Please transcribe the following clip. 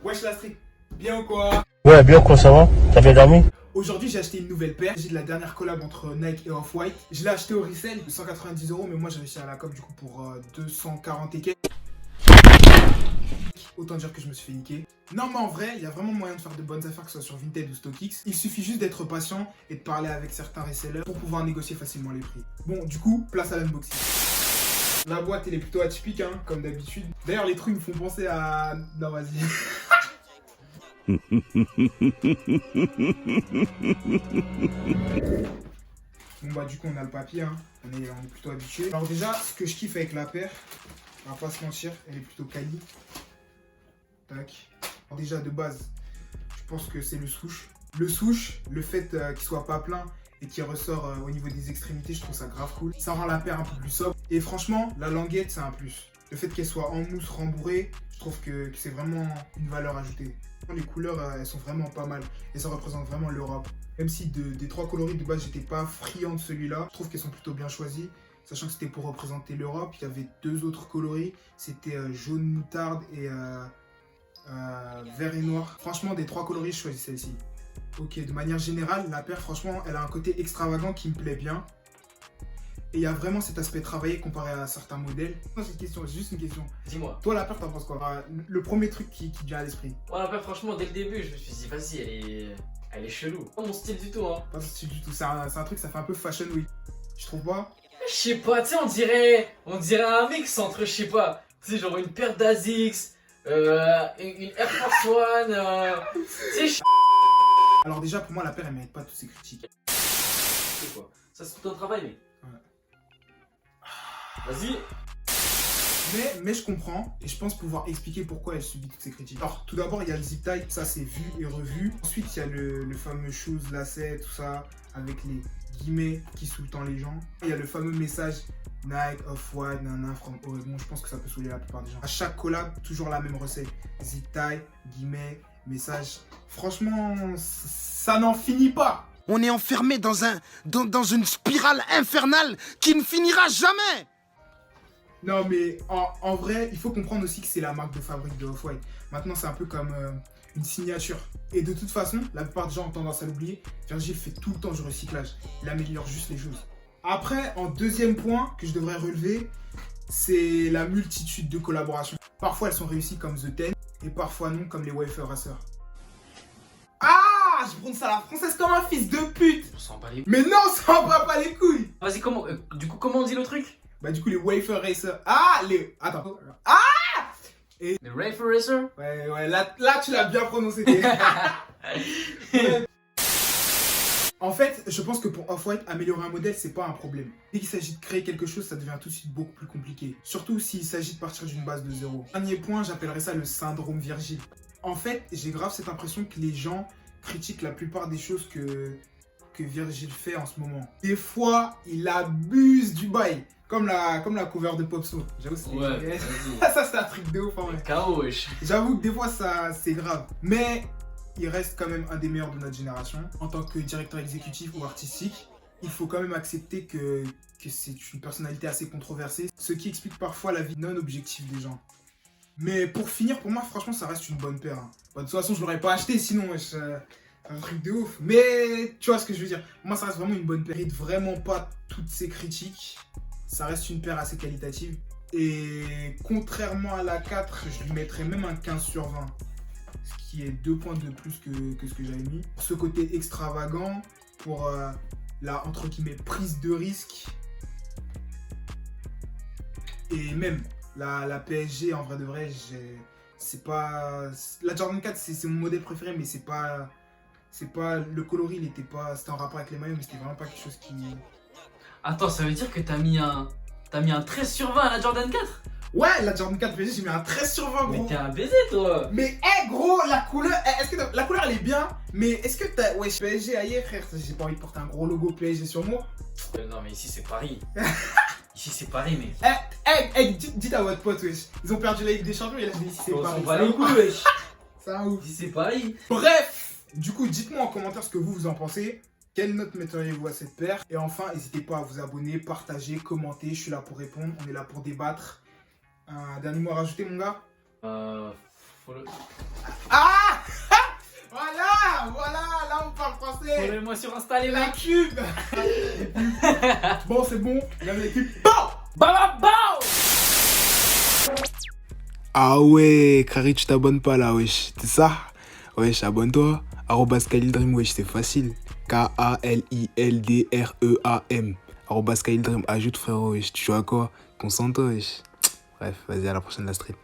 Wesh la street, bien ou quoi? Ouais, bien quoi, ça va? T'as bien dormi? Aujourd'hui j'ai acheté une nouvelle paire, j'ai de la dernière collab entre Nike et Off-White. Je l'ai acheté au resell de 190 €, mais moi j'ai réussi à la com du coup pour 240 et quelques. Autant dire que je me suis fait niquer. Non mais en vrai, il y a vraiment moyen de faire de bonnes affaires, que ce soit sur Vinted ou StockX. Il suffit juste d'être patient et de parler avec certains resellers pour pouvoir négocier facilement les prix. Bon, du coup, place à l'unboxing. La boîte elle est plutôt atypique, hein, comme d'habitude. D'ailleurs les trucs me font penser à... Non vas-y. Bon bah du coup on a le papier, hein. on est plutôt habitué. Alors déjà, ce que je kiffe avec la paire, on va pas se mentir, elle est plutôt quali. Tac. Alors déjà de base, je pense que c'est le swoosh. Le swoosh, le fait qu'il soit pas plein et qu'il ressort au niveau des extrémités, je trouve ça grave cool. Ça rend la paire un peu plus sobre. Et franchement, la languette c'est un plus. Le fait qu'elle soit en mousse rembourrée, je trouve que c'est vraiment une valeur ajoutée. Les couleurs, elles sont vraiment pas mal et ça représente vraiment l'Europe. Même si des trois coloris de base, j'étais pas friand de celui-là, je trouve qu'elles sont plutôt bien choisies. Sachant que c'était pour représenter l'Europe, il y avait deux autres coloris, c'était jaune moutarde et vert et noir. Franchement, des trois coloris, je choisis celle-ci. Ok, de manière générale, la paire, franchement, elle a un côté extravagant qui me plaît bien. Et il y a vraiment cet aspect travaillé comparé à certains modèles. Non, c'est une question, c'est juste une question. Dis-moi. Toi, la paire, t'en penses quoi? Le premier truc qui vient à l'esprit. Ouais, la paire, franchement, dès le début, je me suis dit, vas-y, elle est chelou. Pas mon style du tout, hein. Pas ton style du tout, c'est un truc, ça fait un peu fashion week. Je trouve pas? Je sais pas, tu sais, on dirait un mix entre, je sais pas, tu sais, genre une paire d'Asics, une Air Force One, tu sais, Alors déjà, pour moi, la paire, elle mérite pas toutes ces critiques. c'est quoi? Ça, c'est tout un travail, mais. Ouais. Vas-y. Mais je comprends et je pense pouvoir expliquer pourquoi elle subit toutes ces critiques. Alors tout d'abord il y a le zip tie, ça c'est vu et revu. Ensuite il y a le fameux shoes, lacets, tout ça, avec les guillemets qui sous-tendent les gens. Il y a le fameux message Nike, Off-White, nana, from Oregon. Je pense que ça peut saouler la plupart des gens. À chaque collab, toujours la même recette. Zip tie, guillemets, message. Franchement, ça n'en finit pas. On est enfermé dans une spirale infernale qui ne finira jamais. Non mais en vrai, il faut comprendre aussi que c'est la marque de fabrique de Off-White. Maintenant c'est un peu comme une signature. Et de toute façon, la plupart des gens ont tendance à l'oublier. Virgil fait tout le temps du recyclage. Il améliore juste les choses. Après, en deuxième point que je devrais relever, c'est la multitude de collaborations. Parfois elles sont réussies comme The Ten et parfois non comme les Wafer Racers. Ah, je prononce ça à la française comme un fils de pute. On s'en bat les. Mais non, ça en va pas les couilles. Vas-y, comment, du coup, comment on dit le truc? Bah du coup les Wafer Racers. Ah, les... Attends. Ah. Les Rafer Racer? Ouais, là tu l'as bien prononcé. En fait, je pense que pour Off-White, améliorer un modèle, c'est pas un problème. Dès qu'il s'agit de créer quelque chose, ça devient tout de suite beaucoup plus compliqué. Surtout s'il s'agit de partir d'une base de zéro. Dernier point, j'appellerais ça le syndrome Virgil. En fait, j'ai grave cette impression que les gens critiquent la plupart des choses que Virgil fait en ce moment. Des fois, il abuse du bail. Comme la cover de Popso. J'avoue, c'est Ouais, ça c'est un truc de ouf en vrai. KO, wesh. J'avoue que des fois ça c'est grave. Mais il reste quand même un des meilleurs de notre génération. En tant que directeur exécutif ou artistique, il faut quand même accepter que c'est une personnalité assez controversée. Ce qui explique parfois la vie non objective des gens. Mais pour finir, pour moi franchement ça reste une bonne paire. Hein. Bah, de toute façon je l'aurais pas acheté sinon c'est un truc de ouf. Mais tu vois ce que je veux dire. Moi ça reste vraiment une bonne paire. Il mérite vraiment pas toutes ces critiques. Ça reste une paire assez qualitative. Et contrairement à la 4, je lui mettrais même un 15 sur 20. Ce qui est 2 points de plus que ce que j'avais mis. Pour ce côté extravagant, pour la entre guillemets prise de risque. Et même la PSG en vrai de vrai, c'est pas. La Jordan 4 c'est mon modèle préféré, mais c'est pas. Le coloris, il était pas. C'était en rapport avec les maillots, mais c'était vraiment pas quelque chose qui. Attends, ça veut dire que t'as mis un 13 sur 20 à la Jordan 4? Ouais, la Jordan 4 PSG, j'ai mis un 13 sur 20, gros. Mais t'es un baiser, toi. Mais, gros, la couleur, est-ce que la couleur, elle est bien, mais est-ce que t'as... Ouais, PSG ailleurs, frère, j'ai pas envie de porter un gros logo PSG sur moi. Non, mais ici, c'est Paris. Ici, c'est Paris, mec. Dites à votre pote, wesh. Ils ont perdu la Ligue des Champions, et là, je dis ici, c'est On Paris. s'en bat les couilles, wesh. C'est un ouf. Ici, c'est Paris. Bref, du coup, dites-moi en commentaire ce que vous en pensez. Quelle note metteriez-vous à cette paire? Et enfin, n'hésitez pas à vous abonner, partager, commenter. Je suis là pour répondre. On est là pour débattre. Un dernier mot à rajouter, mon gars? Faut le... Ah voilà, là on parle français. Follow-moi sur Insta les La mecs. cube. Bon, c'est bon, même les cubes. Bon. Bam bam. Ah ouais, Crary, tu t'abonnes pas là, wesh. C'est ça? Wesh, abonne-toi. @KhalilDream, wesh, c'est facile. KALILDREAM. @KhalilDream, ajoute frérot, wesh. Tu joues à quoi? Concentre-toi, wesh. Bref, vas-y, à la prochaine, la street.